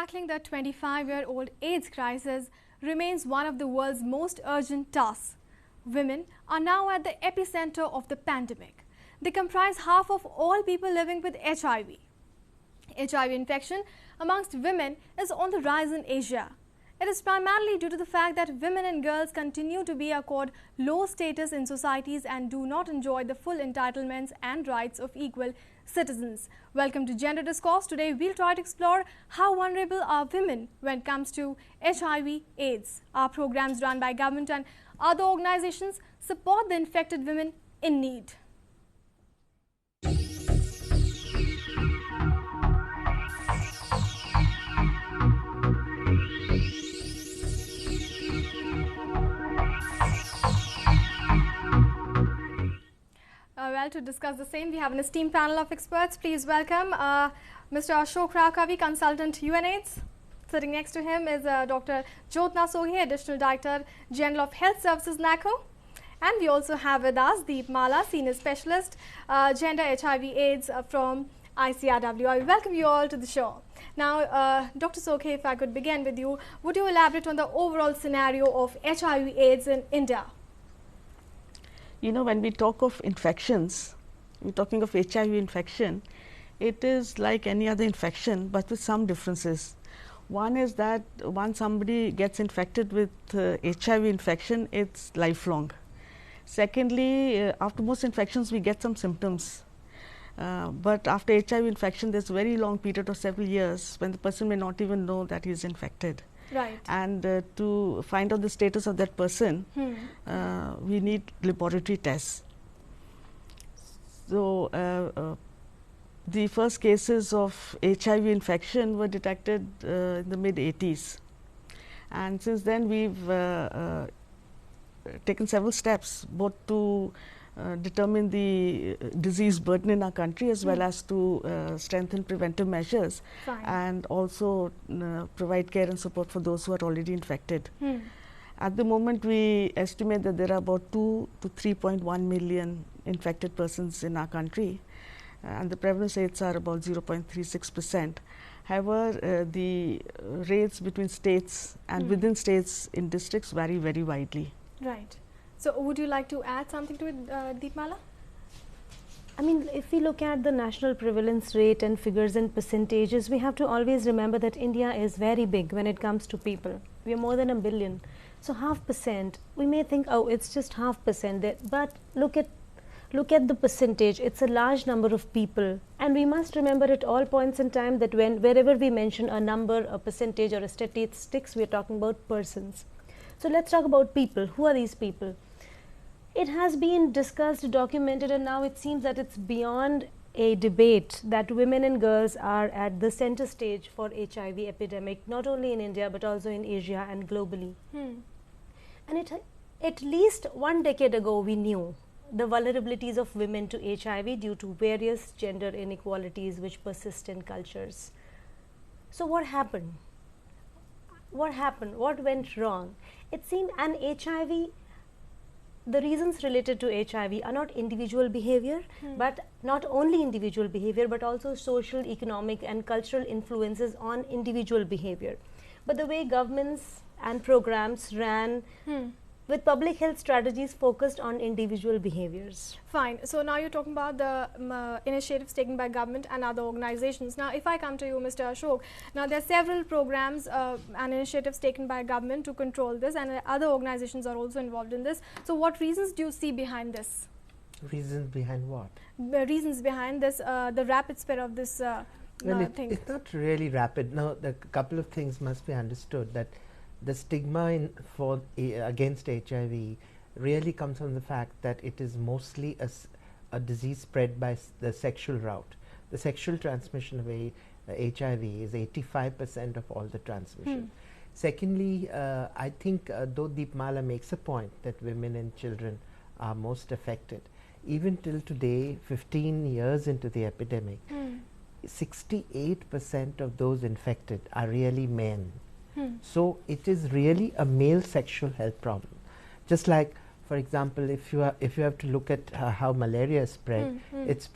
Tackling the 25-year-old AIDS crisis remains one of the world's most urgent tasks. Women are now at the epicenter of the pandemic. They comprise half of all people living with HIV. HIV infection amongst women is on the rise in Asia. It is primarily due to the fact that women and girls continue to be accorded low status in societies and do not enjoy the full entitlements and rights of equal citizens. Welcome to Gender Discourse. Today we'll try to explore how vulnerable are women when it comes to HIV/AIDS. Our programs run by government and other organizations support the infected women in need. To discuss the same, we have an esteemed panel of experts. Please welcome Mr. Ashok Kavi, Consultant UNAIDS. Sitting next to him is Dr. Jyotna Soghi, Additional Director General of Health Services, NACO. And we also have with us Deepmala, Senior Specialist, Gender HIV/AIDS from ICRW. I welcome you all to the show. Now, Dr. Soghi, if I could begin with you, would you elaborate on the overall scenario of HIV/AIDS in India? You know, when we talk of infections, we're talking of HIV infection, it is like any other infection, but with some differences. One is that once somebody gets infected with HIV infection, it's lifelong. Secondly, after most infections, we get some symptoms. But after HIV infection, there's a very long period of several years when the person may not even know that he's infected. Right. And to find out the status of that person, we need laboratory tests. So, the first cases of HIV infection were detected in the mid-80s. And since then, we've taken several steps, both to determine the disease burden in our country as well as to strengthen preventive measures. Fine. And also provide care and support for those who are already infected. At the moment, we estimate that there are about 2 to 3.1 million infected persons in our country, and the prevalence rates are about 0.36%. However, the rates between states and within states in districts vary very widely. Right. So, would you like to add something to it, Deepmala? I mean, if we look at the national prevalence rate and figures and percentages, we have to always remember that India is very big when it comes to people. We are more than 1 billion. So, 0.5%, we may think, oh, it's just 0.5%. But look at the percentage. It's a large number of people. And we must remember at all points in time that wherever we mention a number, a percentage or a statistics, we are talking about persons. So, let's talk about people. Who are these people? It has been discussed, documented, and now it seems that it's beyond a debate that women and girls are at the center stage for HIV epidemic, not only in India but also in Asia and globally. And at least 1 decade ago, we knew the vulnerabilities of women to HIV due to various gender inequalities which persist in cultures. So what happened? What happened? What went wrong? It seemed an HIV, the reasons related to HIV are not individual behavior, but not only individual behavior, but also social, economic and cultural influences on individual behavior. But the way governments and programs ran with public health strategies focused on individual behaviors. Fine. So, now you're talking about the initiatives taken by government and other organizations. Now, if I come to you, Mr. Ashok, now there are several programs and initiatives taken by government to control this, and other organizations are also involved in this. So, what reasons do you see behind this? Reasons behind what? The reasons behind this, the rapid spread of this thing. It's not really rapid. Now, a couple of things must be understood, that the stigma against HIV really comes from the fact that it is mostly a disease spread by the sexual route. The sexual transmission of HIV is 85% of all the transmission. Secondly, I think though Deepmala makes a point that women and children are most affected, even till today, 15 years into the epidemic, 68% of those infected are really men. So, it is really a male sexual health problem. Just like, for example, if you have to look at how malaria is spread, it's